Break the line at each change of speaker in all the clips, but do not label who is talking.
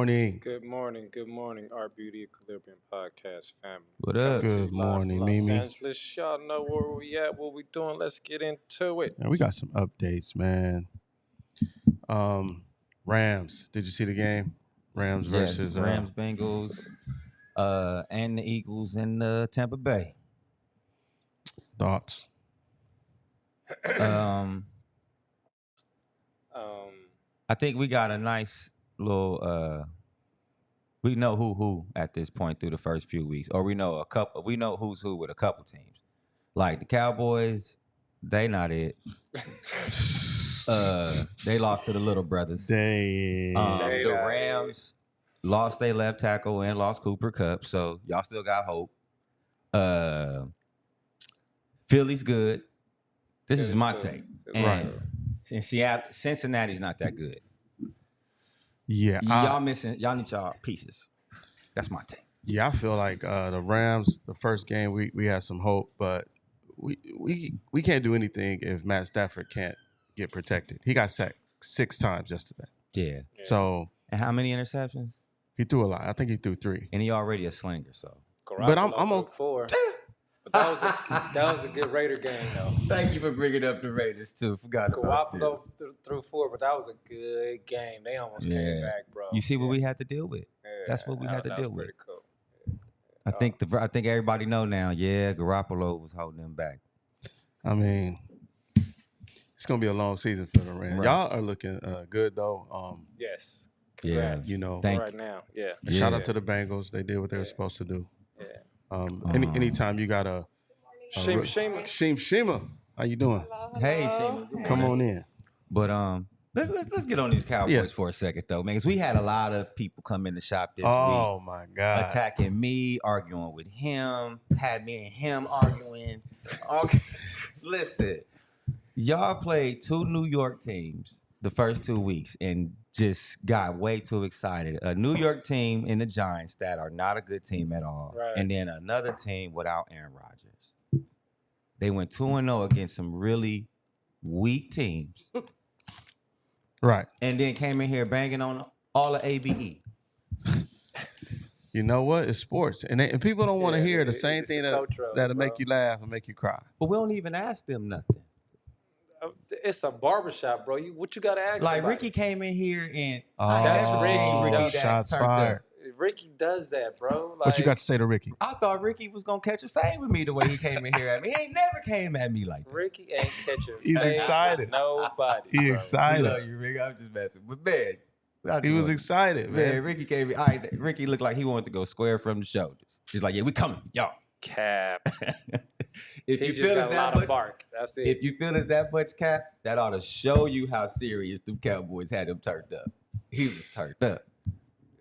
morning.
Good morning, our Beauty Equilibrium podcast family.
What up?
Coming to you
Good
live
morning,
from Los
Mimi.
Angeles. Y'all know where we at, what we doing. Let's get into it.
Man, we got some updates, man. Rams. Did you see the game? Rams
Yes,
versus
Rams, Bengals, and the Eagles in Tampa Bay.
thoughts.
Um,
Um,
I think we got a nice little. We know who at this point through the first few weeks, or we know a couple. We know who's who with a couple teams, like the Cowboys. They not it. They lost to the little brothers.
They
The Rams lost their left tackle and lost Cooper Kupp, so y'all still got hope. Philly's good. This is my take. And Cincinnati's not that good.
yeah,
Y'all missing. Y'all need y'all pieces. That's my take.
yeah. I feel like the Rams. The first game we had some hope, but we can't do anything if Matt Stafford can't get protected. He got sacked 6 times yesterday.
Yeah.
So
And how many interceptions?
he threw a lot. I think he threw 3.
And he already a slinger, so.
But I'm
on 4. But that was a good Raider game though.
Thank you for bringing up the Raiders too. Forgot about that.
Garoppolo threw 4, but that was a good game. They almost came back, bro.
You see what we had to deal with.
Yeah,
That's what we had to
that
deal
was
with.
pretty cool.
I think everybody know now. Yeah, Garoppolo was holding them back.
I mean, it's gonna be a long season for the Rams.
Right.
Y'all are looking good though.
Yes.
Yeah,
Congrats.
You know,
right now. Yeah.
shout out to the Bengals. They did what they were supposed to do.
Yeah.
Anytime you got a Shima, how you doing?
Hey, Shima,
Come on in.
But let's get on these Cowboys for a second though, man, because we had a lot of people come in the shop this week.
Oh my God!
Attacking me, arguing with him, had me and him arguing. Okay. Listen, y'all played 2 New York teams the first 2 weeks and just got way too excited. A New York team and the Giants that are not a good team at all,
Right.
and then another team without Aaron Rodgers. They went 2-0 against some really weak teams,
Right.
and then came in here banging on all the ABE.
You know what? It's sports, and people don't want to hear the same thing that'll make
bro.
you laugh and make you cry.
But we don't even ask them nothing.
It's a barbershop, bro. What you gotta ask?
Like
somebody?
Ricky came in here and
That's Ricky.
Ricky that
Shots
turned
fired.
up.
Ricky does that, bro. Like,
What you got to say to Ricky?
I thought Ricky was gonna catch a fade with me the way he came in here at me. He ain't never came at me like that.
Ricky ain't catching.
He's
fades
excited.
with Nobody.
He
bro.
excited.
I love you, Ricky. I'm just messing. But man,
He was excited, man.
Man, Ricky came in. Ricky looked like he wanted to go square from the shoulders. He's like, yeah, we coming, y'all.
Cap.
If
He
you
just
feel
got
it's
a
that
lot
much,
of bark. That's it.
if you feel it's that much, Cap, that ought to show you how serious the Cowboys had him turned up. He was turned up.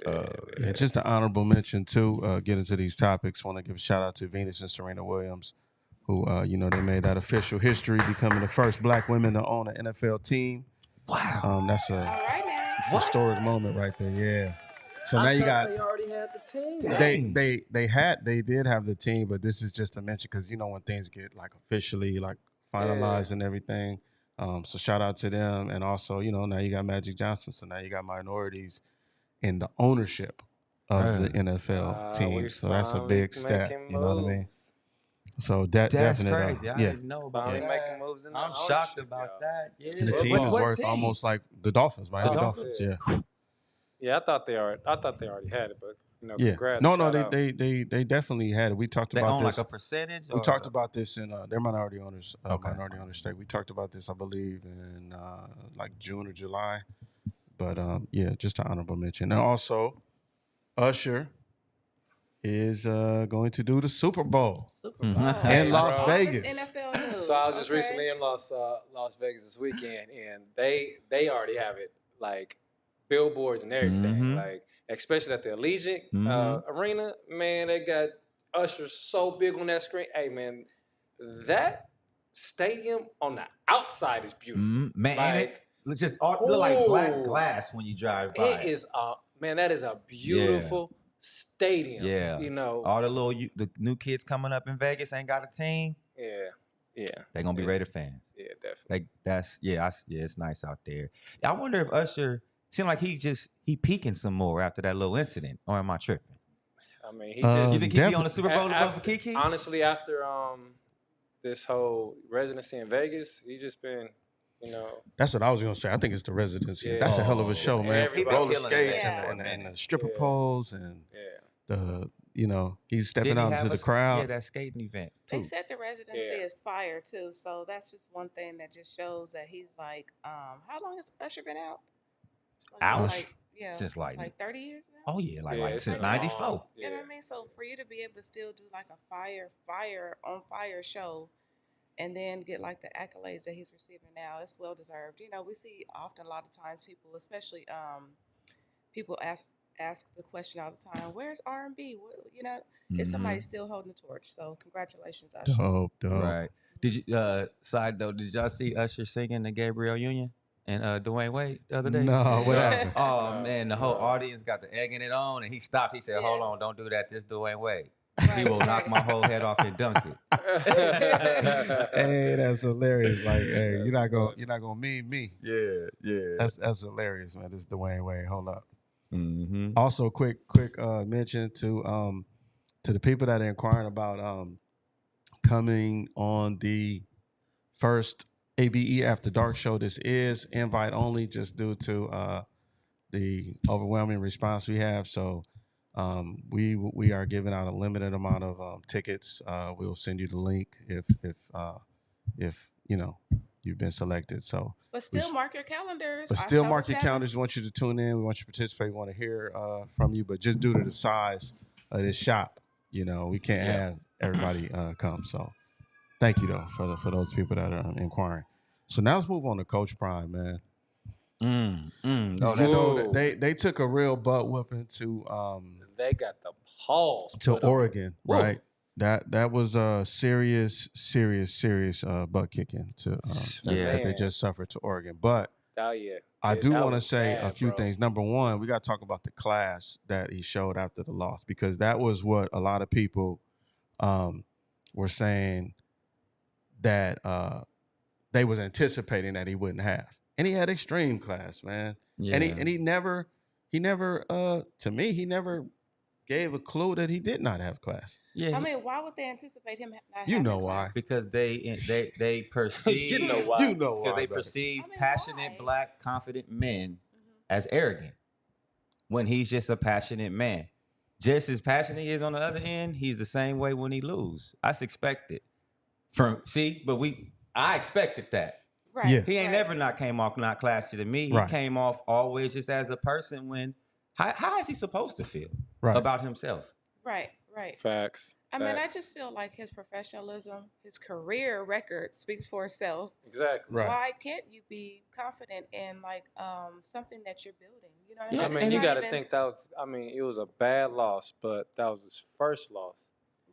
Yeah, just an honorable mention too. Get into these topics. Want to give a shout out to Venus and Serena Williams, who they made that official history, becoming the first Black women to own an NFL team.
Wow.
That's
All
a
right now.
historic moment right there. Yeah. So now you got.
They already had the team.
They did have the team, but this is just a mention because when things get like officially like finalized and everything. So shout out to them, and also now you got Magic Johnson, so now you got minorities in the ownership of the NFL team. So that's a big step. You know what I mean? So
That's
definitely
crazy. I didn't know about
Finally
that.
making moves in the
I'm shocked
ownership,
about
y'all.
that. Yeah.
The team is worth almost like the Dolphins, Miami Dolphins. Yeah.
Yeah, I thought they already had it, but
Yeah.
congrats.
No,
shout out.
they definitely had it. We talked
They
about
own
this.
like a percentage?
We talked about this in their minority owners,
Okay.
minority owner stake. We talked about this, I believe, in like June or July. But yeah, just an honorable mention. And also, Usher is going to do the Super Bowl in Las
bro.
Vegas.
NFL news.
So I was just recently in Las Vegas this weekend, and they already have it like billboards and everything, like especially at the Allegiant Arena. Man, they got Usher so big on that screen. Hey, man, that stadium on the outside is beautiful.
Man,
like,
and it just look like black glass when you drive by.
It is that is a beautiful stadium.
Yeah. All the new kids coming up in Vegas ain't got a team.
Yeah.
They're gonna be Raider fans.
Yeah, definitely.
It's nice out there. I wonder if Usher Seemed like he peaking some more after that little incident. Or am I tripping?
I mean, he just.
You think he be on the Super Bowl
after,
for Kiki?
honestly, after this whole residency in Vegas, he just been, you know.
That's what I was gonna say. I think it's the residency.
Yeah.
That's a hell of a show, man.
Everybody.
Roller
He been killing
skates
it,
and,
man.
and the stripper
Yeah.
poles and the he's stepping
Didn't he
out
have
into the
a-
crowd.
Yeah, that skating event
They
too.
said the residency
Yeah.
is fire too, so that's just one thing that just shows that he's like, how long has Usher been out?
Out?
Like, yeah,
Since like
30 years now.
Oh yeah, like
it's
since
been long.
'94.
You know what I mean? So for you to be able to still do like a fire on fire show, and then get like the accolades that he's receiving now, it's well deserved. You know, we see often a lot of times people, especially people ask the question all the time, "Where's R&B?" You know, is somebody still holding the torch? So congratulations, Usher.
Dope.
Right. Did you side note, did y'all see Usher singing the Gabrielle Union and Dwayne Wade the other day?
No, what happened?
Oh
No,
man, the whole
no.
audience got the egging it on, and he stopped. He said, "Hold
Yeah.
on, don't do that. This Dwayne Wade. He
Right,
will knock
right.
my whole head off and dunk it."
Hey, that's hilarious. Like, hey, you're not gonna mean me.
Yeah.
That's hilarious, man. This is Dwayne Wade. Hold up.
Mm-hmm.
Also, quick mention to the people that are inquiring about coming on the first ABE After Dark show. This is invite only, just due to the overwhelming response we have. So we are giving out a limited amount of tickets. We'll send you the link if you know you've been selected. So,
But still mark your calendars.
but still
October
mark your
7th.
calendars. We want you to tune in. We want you to participate. We want to hear from you. But just due to the size of this shop, you know, we can't have everybody come. So, thank you though for those people that are inquiring. So now let's move on to Coach Prime, man.
Oh,
You
that,
know, they took a real butt whooping to
They got the pause
to
put on.
Oregon,
Whoa.
right? That was a serious butt kicking to that they just suffered to Oregon. But
Oh yeah.
I do
that
want to
was
say a
bad,
few
bro.
things. Number one, we got to talk about the class that he showed after the loss, because that was what a lot of people were saying that they was anticipating that he wouldn't have. And he had extreme class, man.
yeah.
And he never to me, he never gave a clue that he did not have class.
yeah.
I mean, why would they anticipate him not
You
having
know
class?
why.
Because they perceive
You know why.
You know
because
why,
they
brother.
perceive
I mean,
passionate
why?
black confident men
Mhm.
as arrogant when he's just a passionate man. Just as passionate he is on the other end, he's the same way when he lose. That's expected. I expected that.
Right.
Yeah.
He ain't
right.
never not came off not classy to me.
Right.
He came off always just as a person. When how is he supposed to feel
Right.
about himself?
Right. Right.
Facts.
I mean, I
Facts.
just feel like his professionalism, his career record speaks for itself.
Exactly.
Right.
Why can't you be confident in like something that you're building? You know what
Yeah,
I
I
mean?
mean,
It's
you
not
got to
even-
think that was. I mean, it was a bad loss, but that was his first loss.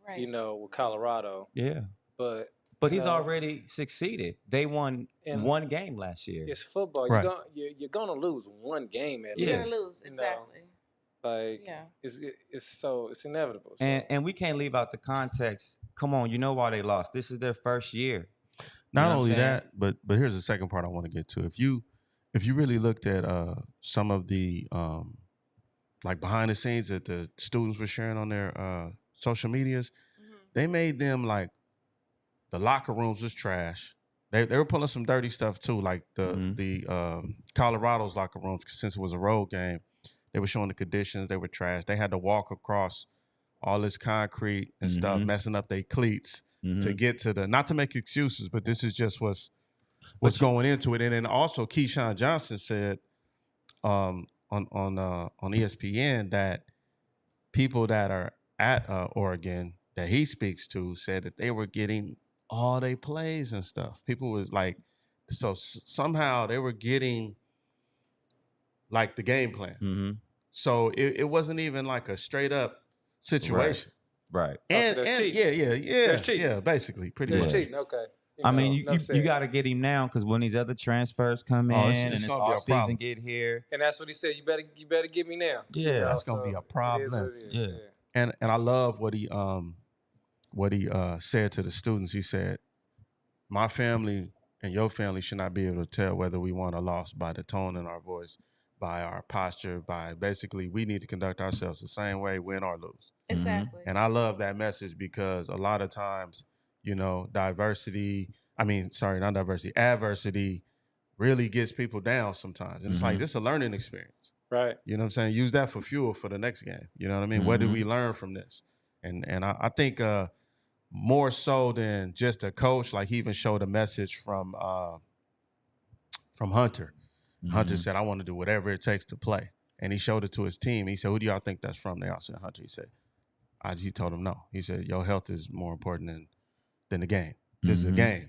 right.
You know, with Colorado.
Yeah.
But
He's
No.
already succeeded. They won
And-
one game last year.
it's football.
Right.
You're gonna lose one game at
You're
Yes.
least.
gonna lose
you know?
exactly.
Like
Yeah.
it's inevitable. So.
And we can't leave out the context. Come on, you know why they lost. This is their first year.
Not
know what I'm
only
saying?
that, but here's the second part I want to get to. If you really looked at some of the like behind the scenes that the students were sharing on their social medias,
Mhm.
they made them like the locker rooms was trash. They were pulling some dirty stuff too, like the Colorado's locker rooms, since it was a road game. They were showing the conditions. They were trash. They had to walk across all this concrete and stuff, messing up their cleats to get to the, not to make excuses, but this is just what's going into it. And then also Keyshawn Johnson said on ESPN that people that are at Oregon that he speaks to said that they were getting all their plays and stuff. People was like, so somehow they were getting like the game plan.
Mm-hmm.
So it wasn't even like a straight up situation.
Right.
And,
so that's
and
cheating.
yeah,
cheating.
basically, pretty
It's
much.
cheating. Okay.
I mean,
enough
you
said.
got to get him now because when these other transfers come in
Oh, it's
and this
gonna be a
off
problem.
season get here,
And that's what he said. You better get me now.
Yeah,
You know,
that's gonna be a
It is
problem.
what it is.
Yeah.
And I love what he said to the students. He said, "My family and your family should not be able to tell whether we won or lost by the tone in our voice. by our posture, by basically we need to conduct ourselves the same way, win or lose.
Exactly.
And I love that message because a lot of times, adversity really gets people down sometimes. And it's like, this is a learning experience.
Right.
You know what I'm saying? Use that for fuel for the next game. You know what I mean? What did we learn from this? And I think more so than just a coach, like he even showed a message from Hunter. Hunter said, I want to do whatever it takes to play. And he showed it to his team. He said, who do y'all think that's from? They all said Hunter. He said, he told him no. He said, your health is more important than the game. This is a game.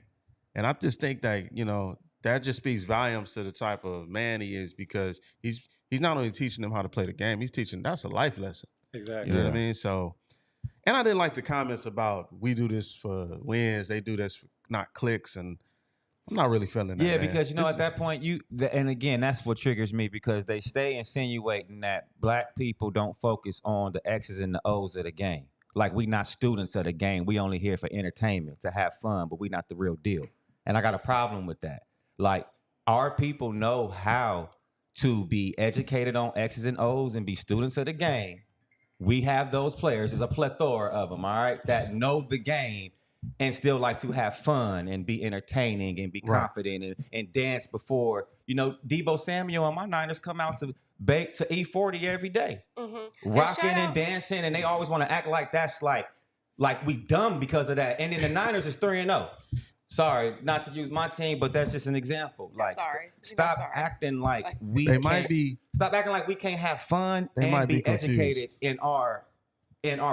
And I just think that, that just speaks volumes to the type of man he is, because he's not only teaching them how to play the game, he's teaching, that's a life lesson.
Exactly.
You know what I mean? So, and I didn't like the comments about we do this for wins, they do this for not clicks, and I'm not really feeling that.
Yeah,
man.
because at that point and again, that's what triggers me, because they stay insinuating that black people don't focus on the X's and the O's of the game. Like, we not students of the game. We only here for entertainment, to have fun, but we not the real deal. And I got a problem with that. Like, our people know how to be educated on X's and O's and be students of the game. We have those players. There's a plethora of them, all right, that know the game and still like to have fun and be entertaining and be confident and dance before. Debo Samuel and my Niners come out to bake to E40 every day, rocking and dancing, and they always want to act like that's like we dumb because of that. And then the Niners is 3-0. Sorry, not to use my team, but that's just an example. Like, stop acting like we stop acting like we can't have fun and be educated in our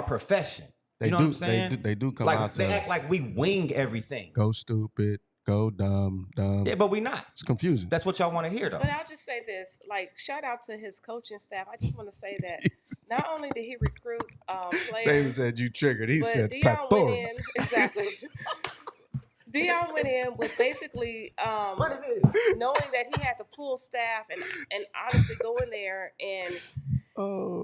profession. You know what I'm saying?
They do come out.
They act like we wing everything.
Go stupid, go dumb.
Yeah, but we not.
It's confusing.
That's what y'all want to hear, though.
But I'll just say this: shout out to his coaching staff. I just want to say that not only did he recruit players,
David said you triggered. He said
Dion went in exactly. Dion went in with basically knowing that he had to pull staff and honestly go in there and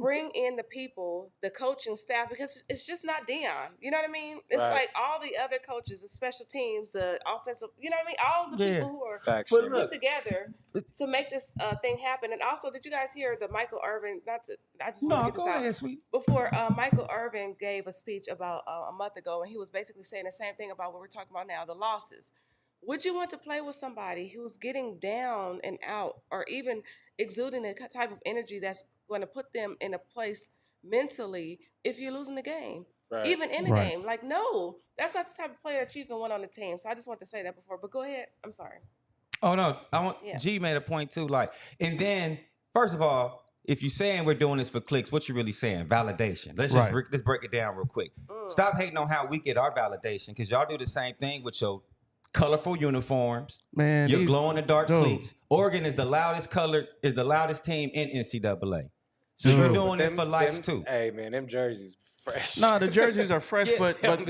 bring in the people, the coaching staff, because it's just not Dion. You know what I mean? It's like all the other coaches, the special teams, the offensive, you know what I mean? All the people who are put together to make this thing happen. And also, did you guys hear the Michael Irvin,
go ahead, sweet.
Before Michael Irvin gave a speech about a month ago, and he was basically saying the same thing about what we're talking about now, the losses. Would you want to play with somebody who's getting down and out, or even exuding a type of energy that's going to put them in a place mentally if you're losing the game, even in the game? Like, no, that's not the type of player that you can want on the team. So I just want to say that before, but go ahead. I'm sorry.
Oh, no, G made a point too. And then, first of all, if you're saying we're doing this for clicks, what you really saying? Validation. Let's break it down real quick. Stop hating on how we get our validation, because y'all do the same thing with your colorful uniforms,
man.
Your glow-in-the-dark cleats. Oregon is the loudest team in NCAA. So you're doing it for likes too.
Hey man, them jerseys fresh.
No, the jerseys are fresh, but look,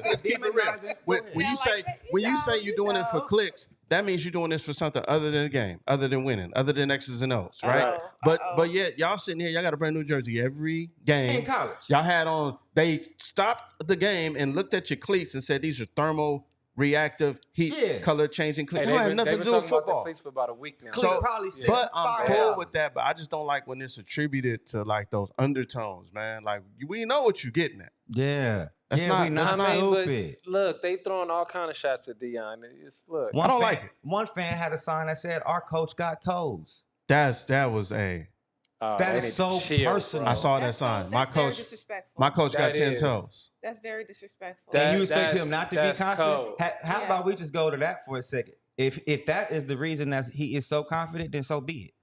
let's keep it real. When you say you're doing it for clicks, that means you're doing this for something other than the game, other than winning, other than X's and O's, right? But yet y'all sitting here, y'all got a brand new jersey every game.
In college,
y'all had on. They stopped the game and looked at your cleats and said these are thermal reactive heat color changing cleats.
Hey,
they have nothing to do with football.
About cleats for about a week now.
So
but I'm cool with that. But I just don't like when it's attributed to like those undertones, man. Like, we know what you're getting at.
Yeah,
that's not
stupid.
Look, they throwing all kind of shots at Dion.
I don't like it.
One fan had a sign that said, "Our coach got toes."
That was a.
That is so personal.
I saw that sign. My coach got 10 toes.
That's very disrespectful.
And you expect him not to be confident? How about we just go to that for a second? If that is the reason that he is so confident, then so be it.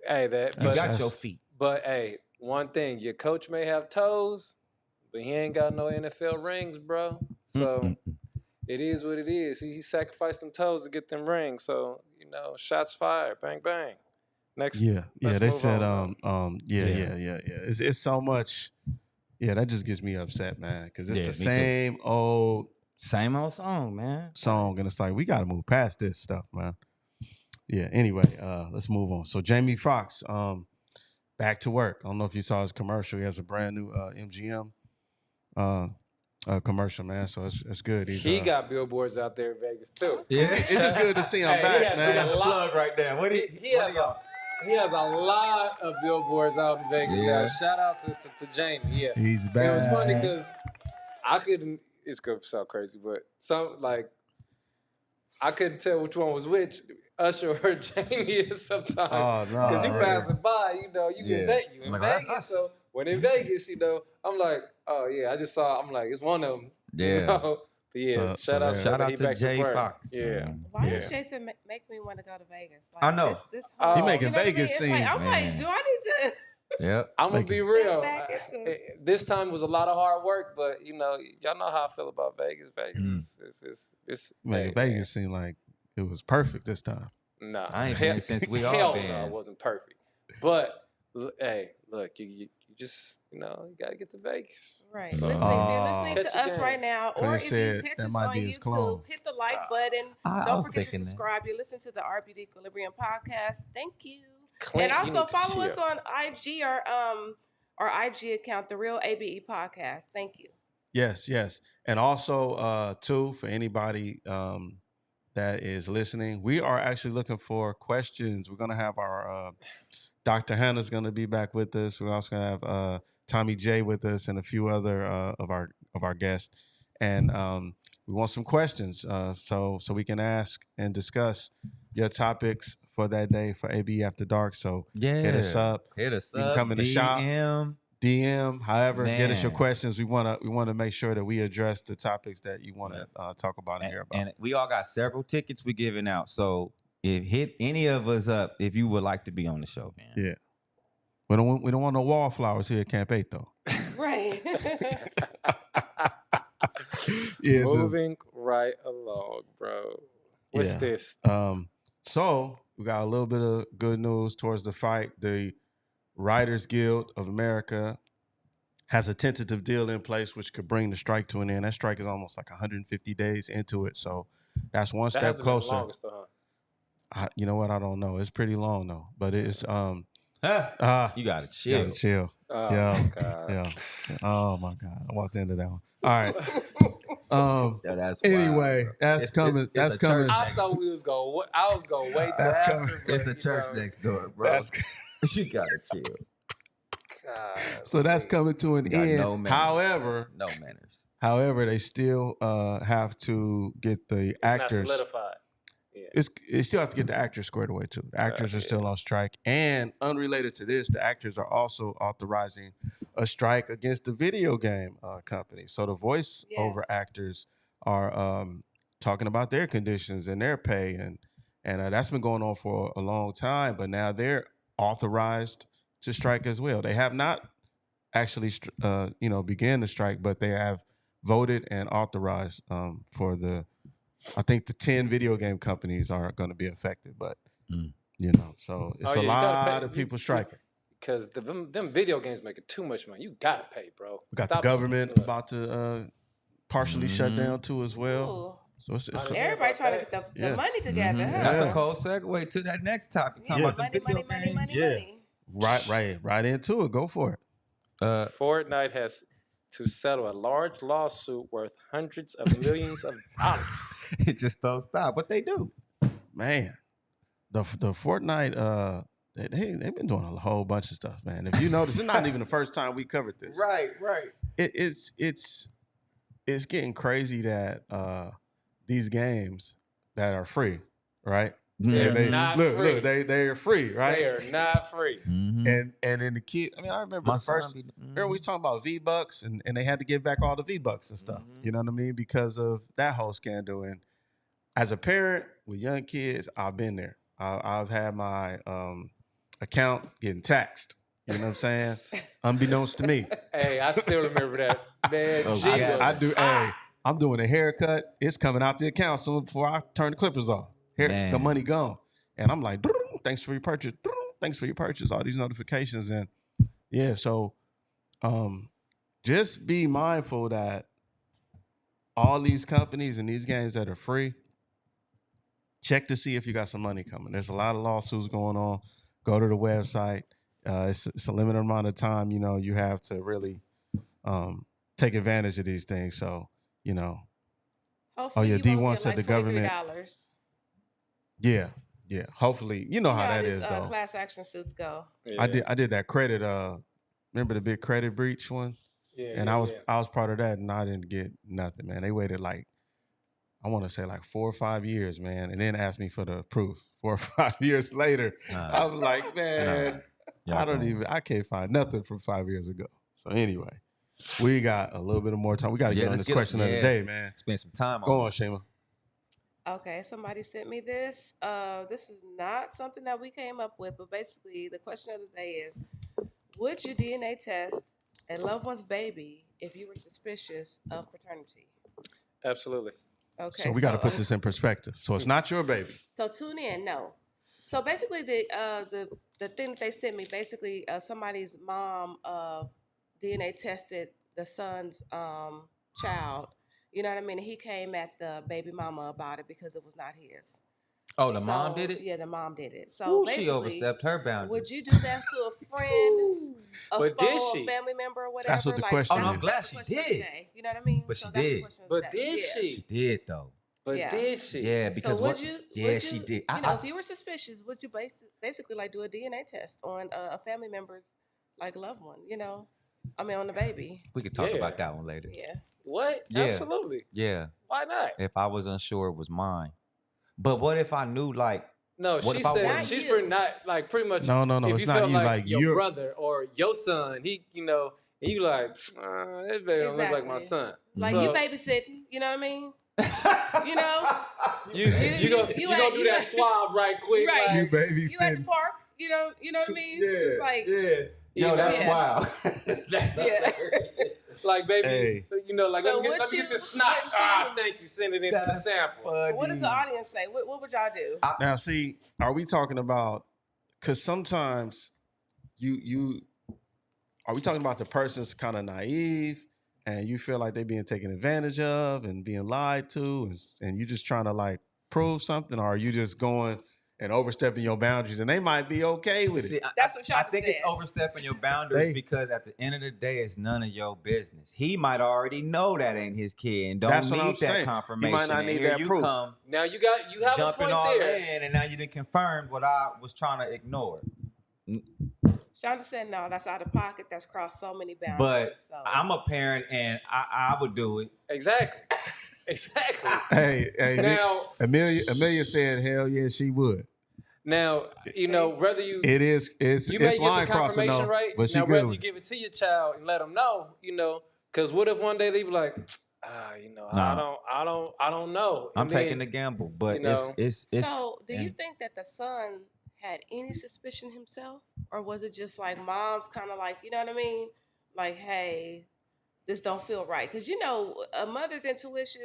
Hey,
you got your feet.
But hey, one thing, your coach may have toes, but he ain't got no NFL rings, bro. So it is what it is. He sacrificed them toes to get them rings. So, shots fired, bang bang. Next,
they said, It's so much. Yeah, that just gets me upset, man, because it's the same old
song, man.
And it's like, we got to move past this stuff, man. Yeah. Anyway, let's move on. So Jamie Foxx, back to work. I don't know if you saw his commercial. He has a brand new MGM commercial, man. So it's good.
He got billboards out there in Vegas too.
Yeah,
it's just good to see him back, man.
We got the plug right there. What do y'all?
He has a lot of billboards out in Vegas now. Shout out to Jamie. Yeah,
He's
it was funny
back.
because I couldn't. It's gonna sound crazy, but I couldn't tell which one was which, Usher or Jamie sometimes.
Oh, no.
Because you passing by, you in
Like, oh, that's
Vegas.
Usher.
So when in Vegas, I'm like, oh yeah, I just saw. I'm like, it's one of them.
Yeah.
You know? But yeah,
So
shout out,
there-
Shout out
he
to
back
Jay
work.
Fox.
Yeah.
Man.
Why
Yeah.
does Jason make me want to go to Vegas?
I know.
This
Oh.
whole,
He
making
you know what I mean?
Vegas
It's
seem,
like, I'm
man.
like, do I need to?
Yep.
I'm gonna
Like
be
you
real.
back into-
This time was a lot of hard work, but y'all know how I feel about Vegas. Vegas is
Making Vegas seem like it was perfect this time.
No,
I ain't been since we all
hell
been.
no, it wasn't perfect. But hey, look, you just you gotta get to Vegas.
Right.
So-
Listen, if you're listening
Catch
to
a
us
game.
right now,
Clint
or if you
said
catch
that
us
might
on
be his clone.
YouTube, hit the like button.
I
Don't
was
forget to
thinking that.
subscribe. You listen to the RBD Equilibrium podcast. Thank you.
Clint,
and
you
also
need to
follow us
chill.
on IG or our IG account, The Real ABE Podcast. Thank you.
Yes. And also, too, for anybody that is listening, we are actually looking for questions. We're going to have our Dr. Hannah's going to be back with us. We're also going to have Tommy J with us and a few other of our guests. And we want some questions so we can ask and discuss your topics for that day for AB After Dark. So hit us up.
Hit us
You can
up.
come in the shop. DM, however, get us your
Man.
questions. We want to make sure that we address the topics that you want to talk about and hear about.
And we all got several tickets we're giving out. So hit any of us up if you would like to be on the show, man.
Yeah, we don't want no wallflowers here at Camp 8 though.
Right.
Yeah,
Moving right along, bro. What's this?
So we got a little bit of good news towards the fight. The Writers Guild of America has a tentative deal in place which could bring the strike to an end. That strike is almost like 150 days into it. So that's one
That
step
hasn't been the
closer.
longest though, huh?
You know what? I don't know. It's pretty long though. But it's
You gotta chill.
gotta chill.
Oh
Yeah.
my God.
Yeah. Oh my God. I walked into that one. All right.
So that's
Anyway,
wild, bro.
that's
It's-
coming.
it's
That's
a
coming.
church.
I thought we was gonna. I was gonna wait till
That's
after.
coming.
but,
It's a
you
church
know,
next door, bro.
That's
You gotta chill.
God,
so that's coming to an
You got
end.
no manners.
However,
No manners.
they still have to get the
It's not
actors.
solidified.
They still have to get the actors squared away too. The actors are still on strike, and unrelated to this, the actors are also authorizing a strike against the video game company. So the voice-over actors are talking about their conditions and their pay, and that's been going on for a long time. But now they're authorized to strike as well. They have not actually, began the strike, but they have voted and authorized for the. I think the 10 video game companies are going to be affected, but so it's
Oh,
a
yeah, you gotta
lot
pay-
of people striking.
Because them video games making too much money. You gotta pay, bro.
We got
Stop
the government
doing it.
about to partially shut down too as well.
Ooh.
So it's
Everybody trying to get the money together, huh?
That's
Yeah.
a cold segue to that next topic. Talking
Yeah,
about the
money,
video
money,
game.
money.
right into it. Go for it.
Fortnite has to settle a large lawsuit worth hundreds of millions of dollars.
It just don't stop. But they do.
Man, the Fortnite they've been doing a whole bunch of stuff, man. If you notice, it's not even the first time we covered this.
Right.
It's getting crazy that these games that are free, right?
They're
they
not
look,
free.
they are free, right?
They are not free.
And in the kid, I mean, I remember the first. Remember we was talking about V-Bucks and they had to give back all the V-Bucks and stuff. You know what I mean? Because of that whole scandal. And as a parent with young kids, I've been there. I've had my account getting taxed. You know what I'm saying? Unbeknownst to me.
Hey, I still remember that. Man, G
I
was
do.
hot.
Hey, I'm doing a haircut. It's coming out the account soon before I turn the clippers off. Here,
Man.
the money gone. And I'm like, thanks for your purchase. Thanks for your purchase. All these notifications. And yeah, so just be mindful that all these companies and these games that are free, check to see if you got some money coming. There's a lot of lawsuits going on. Go to the website. It's a limited amount of time, you have to really take advantage of these things. So,
Hopefully
yeah,
you
D1
won't get
said
like
the government-
$23.
Yeah. Yeah, hopefully you know how that is though.
Class action suits go.
Yeah.
I did that credit. Remember the big credit breach one?
Yeah,
And I was part of that, and I didn't get nothing, man. They waited like I want to say like 4 or 5 years, man, and then asked me for the proof. 4 or 5 years later, I was like, man, I can't find nothing from 5 years ago. So anyway, we got a little bit of more time. We got to get on this question of the day, man.
Spend some time on.
Go on, Shima.
Okay, somebody sent me this. This is not something that we came up with, but basically the question of the day is, would you DNA test a loved one's baby if you were suspicious of paternity?
Absolutely.
Okay.
So we got to put this in perspective. So it's not your baby.
So tune in. No. So basically, the thing that they sent me, basically, somebody's mom DNA tested the son's child. You know what I mean? He came at the baby mama about it because it was not his.
Oh, the mom did it?
Yeah, the mom did it. So
Ooh, she overstepped her boundary.
Would you do that to a friend, a family member, or whatever?
That's what the question is.
Oh, no, I'm glad she did.
You know what I mean?
But she did.
But did she?
She did, though.
But did she?
Yeah, because
so
she did.
You know, if you were suspicious, would you basically like do a DNA test on a family member's like loved one? You know, I mean, on the baby.
We could talk about that one later.
Yeah.
What?
Yeah.
Absolutely.
Yeah.
Why not?
If I was unsure it was mine. But what if I knew, like,
no, she said she's for not like pretty much.
No.
If
It's
you
not
felt
you.
like your
you're
brother or your son, he, you know, and you like, this baby don't look like my son.
Like
so,
you babysitting, you know what I mean? You know,
you gonna do that swab right quick,
right?
You
like,
babysitting.
You at the park, you know what I mean? It's like,
Yo, that's wild.
like, baby,
Hey.
you know, like,
So
let me get this snot. Thank you. Send it into the sample.
What does the audience say? What would y'all do?
Now, see, are we talking about? Because sometimes are we talking about the person's kind of naive and you feel like they're being taken advantage of and being lied to, and you just trying to like prove something, or are you just going and overstepping your boundaries and they might be okay with it?
That's what y'all
I think
said.
it's overstepping your boundaries because at the end of the day, it's none of your business. He might already know that ain't his kid and don't
That's what I'm
need that
saying.
confirmation.
He might not
And
need
here
that
you
proof.
come
Now you have a
jumping
point
all
there.
in, and now you done confirmed what I was trying to ignore.
Shonda said, no, that's out of pocket. That's crossed so many boundaries.
But
so.
I'm a parent, and I would do it.
Exactly. Exactly.
Hey,
Now,
Amelia said, hell yeah, she would.
Now, you know, whether you
It's
you may get
line
the
crossing
confirmation
though,
right.
but she
Now,
good
whether
with
you
it.
give it to your child and let them know, you know, because what if one day they be like, you know, I don't know.
I'm
And
taking
then,
the gamble, but
you know.
it's.
So, do you think that the son had any suspicion himself, or was it just like mom's kind of like, you know what I mean? Like, hey, this don't feel right, because you know, a mother's intuition,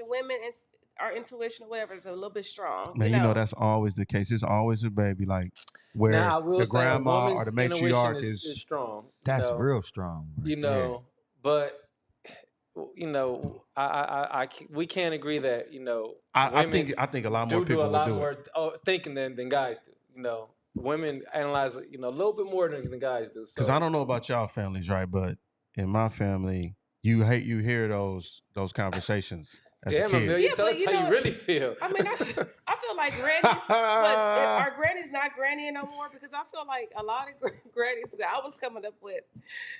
our intuition or whatever is a little bit strong.
Man, you know that's always the case. It's always a baby, like where
Now, I will
the
say a
grandma or
woman's
the matriarch
intuition is strong.
That's
you know?
real strong. Right
You know, but you know, we can't agree that, you know,
I think a lot more people
do a lot
would do
more
it.
thinking than guys do. You know, women analyze, you know, a little bit more than guys do.
Because I don't know about y'all families, right? But in my family, you hear those conversations as a kid.
Amelia, tell us how you really feel.
I mean, I feel like grannies, but are grannies not grannying no more? Because I feel like a lot of grannies that I was coming up with,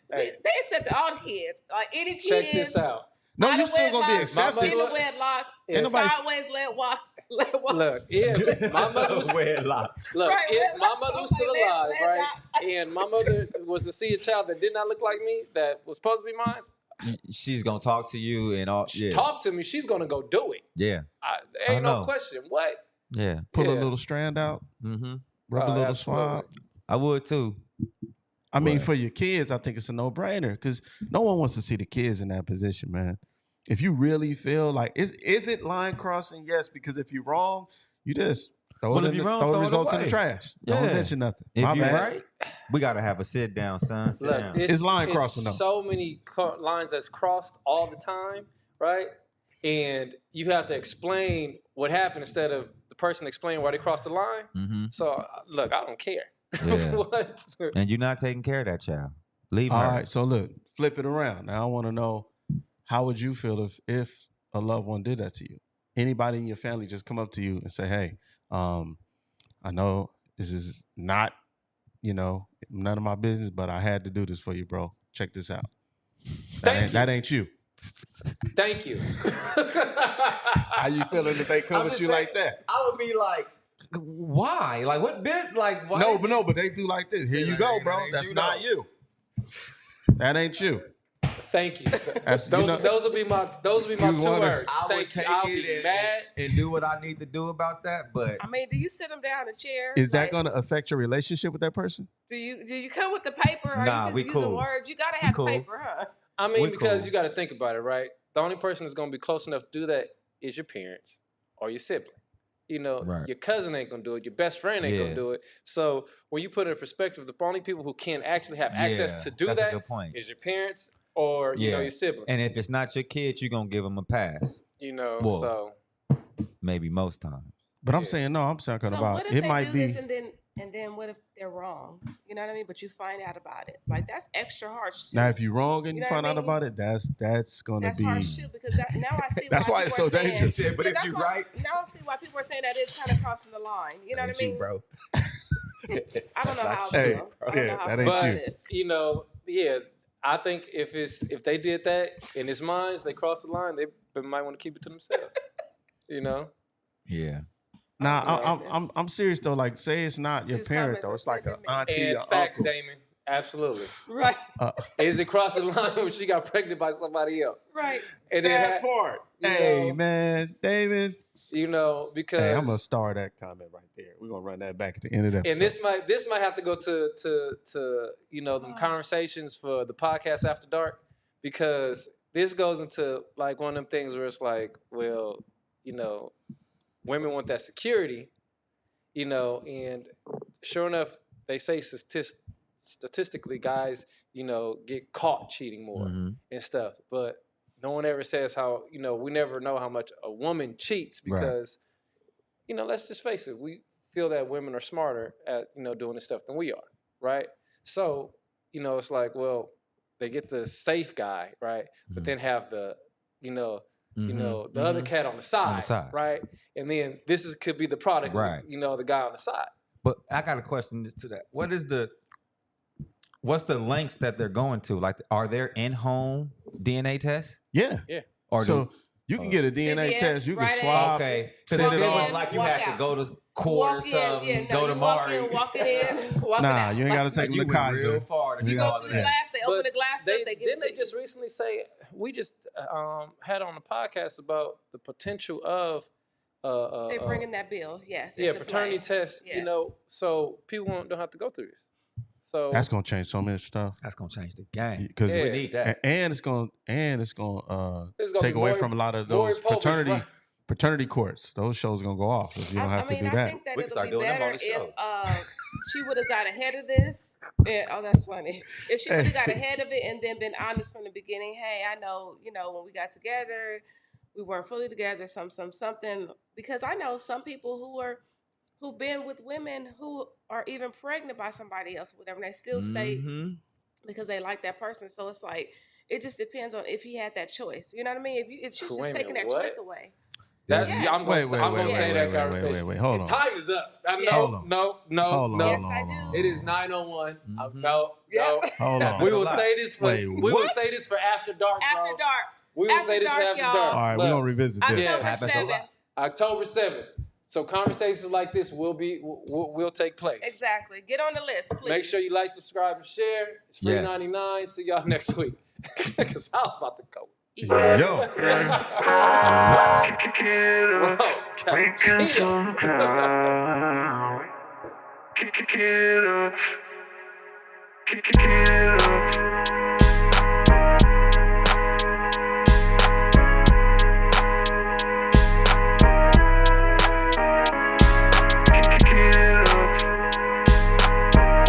they accepted all the kids, like any kids.
Check this out.
No, you still gonna be accepted.
In the wedlock, sideways let walk.
Look, if my mother was
wedlock.
Look,
Right,
if my
wedlock.
mother was still alive, right, and my mother was to see a child that did not look like me, that was supposed to be mine,
she's gonna talk to you and all. Yeah.
Talk to me. She's gonna go do it.
Yeah.
Ain't no question. What?
Yeah.
Pull a little strand out.
Mm-hmm.
Rub a little
absolutely.
swab.
I would too.
I mean, for your kids, I think it's a no-brainer because no one wants to see the kids in that position, man. If you really feel like, is it line crossing? Yes, because if you're wrong, you just throw the results in the trash. Don't mention nothing.
If
My
you're
bad.
right, we gotta have a sit down, son. Sit down.
It's line crossing though.
So many lines that's crossed all the time, right? And you have to explain what happened instead of the person explaining why they crossed the line.
Mm-hmm.
So look, I don't care.
Yeah.
What?
And you're not taking care of that child. Leave
All
her.
right, so look, flip it around. Now I want to know, how would you feel if a loved one did that to you? Anybody in your family just come up to you and say, "Hey, I know this is not, none of my business, but I had to do this for you, bro. Check this out. That ain't you.
Thank you.
How you feeling if they come
I'm
at
just
you
saying,
like that?
I would be like, why? Like, what bit? Like, why?
No, but they do like this. Here you go, bro. That's not you. That ain't you.
Thank you.
That's,
those will be my 2 words.
I would
Thank you.
take
I'll
it
be
and,
mad.
and do what I need to do about that. But
I mean, do you sit them down in a chair?
Is that going to affect your relationship with that person?
Do you come with the paper? Or
Nah,
are you
we
just using
cool.
words? You gotta
We
have
cool.
paper, huh?
I mean,
We're
because
cool.
you got to think about it, right? The only person that's going to be close enough to do that is your parents or your sibling.
Right.
Your cousin ain't going to do it. Your best friend ain't going to do it. So when you put it in perspective, the only people who can actually have access to do
that's a
that
good point.
is your parents or, your sibling.
And if it's not your kid, you're going to give them a pass. Well,
So.
Maybe most times.
But I'm saying, no, I'm talking
So
about
what if
it
they
might
do
be.
this and then what if they're wrong? You know what I mean? But you find out about it. Like that's extra harsh too.
Now, if you're wrong and you
know
find
what I
out
mean?
about it, that's going to
That's
be.
harsh too because now I see
That's why
people
it's
are
so
saying,
dangerous.
But if
that's
you're
why,
right,
now I see why people are saying that it's kind of crossing the line. You know what I mean?
you, bro.
I don't know how I
Hey,
feel. I don't
yeah,
know how I
that
feel
ain't
about
you.
this.
I think if they did that in his minds, they crossed the line. They might want to keep it to themselves.
Yeah.
Nah, I'm serious though. Like, say it's not your
His
parent
comments
though.
are
It's like an
sending me.
auntie
And
or
facts,
uncle.
Damon. Absolutely.
Right.
Is it crossing the line when she got pregnant by somebody else?
Right.
And
That part. Hey, man, David.
Because
Hey, I'm gonna star that comment right there. We're gonna run that back at the end of the episode.
and this might have to go to them conversations for the podcast after dark, because this goes into like one of them things where it's like, well, women want that security, and sure enough, they say statistically guys, get caught cheating more and stuff, but no one ever says how, we never know how much a woman cheats because, let's just face it, we feel that women are smarter at, doing this stuff than we are, right? So, it's like, well, they get the safe guy, right? But then have the, the other cat on the side, right? And then could be the product of the guy on the side.
But I got a question to that. What's the lengths that they're going to? Like, are there in-home DNA tests?
Yeah.
Or
you can get a DNA
CVS,
test. You can
Friday.
swab.
okay.
Send
So
it
it
on.
was like you had to go to court or something, go to Mari.
Walk it in, walk it
Nah,
out.
you ain't got to take them
You
to
went real
Kaiser.
far to
You
do
go
all
to
of
the
that.
glass, they open the glass up, they give it
didn't
to
they just recently say, we just had on the podcast about the potential of
they're bringing that bill, yes.
paternity tests,
yes.
So people don't have to go through this. So
That's gonna change so much stuff.
That's gonna change the game
Because
we need that.
and it's gonna take away from a lot of those paternity courts. Those shows are gonna go off if you don't have to do that.
I think that
We can
it'll
start
be
doing them
better
on the show.
if she would have got ahead of this. That's funny. If she would have got ahead of it and then been honest from the beginning, hey, I know, when we got together, we weren't fully together, something. Because I know some people who've been with women who are even pregnant by somebody else or whatever, and they still stay because they like that person. So it's like, it just depends on if he had that choice. You know what I mean? If she's just taking that choice away.
That's,
Yes.
I'm going to say that conversation.
Wait, hold on.
Time is up.
Hold on.
No.
Yes, I do.
It is 9:01. No.
Hold on.
We will say this for after dark, bro.
After dark.
We will say this for after dark.
All right, we're gonna revisit this.
October 7th. So conversations like this will take place.
Exactly. Get on the list, please.
Make sure you like, subscribe, and share. It's free $99. See y'all next week. Because I was about to go.
Yo.
What? Bro, chill.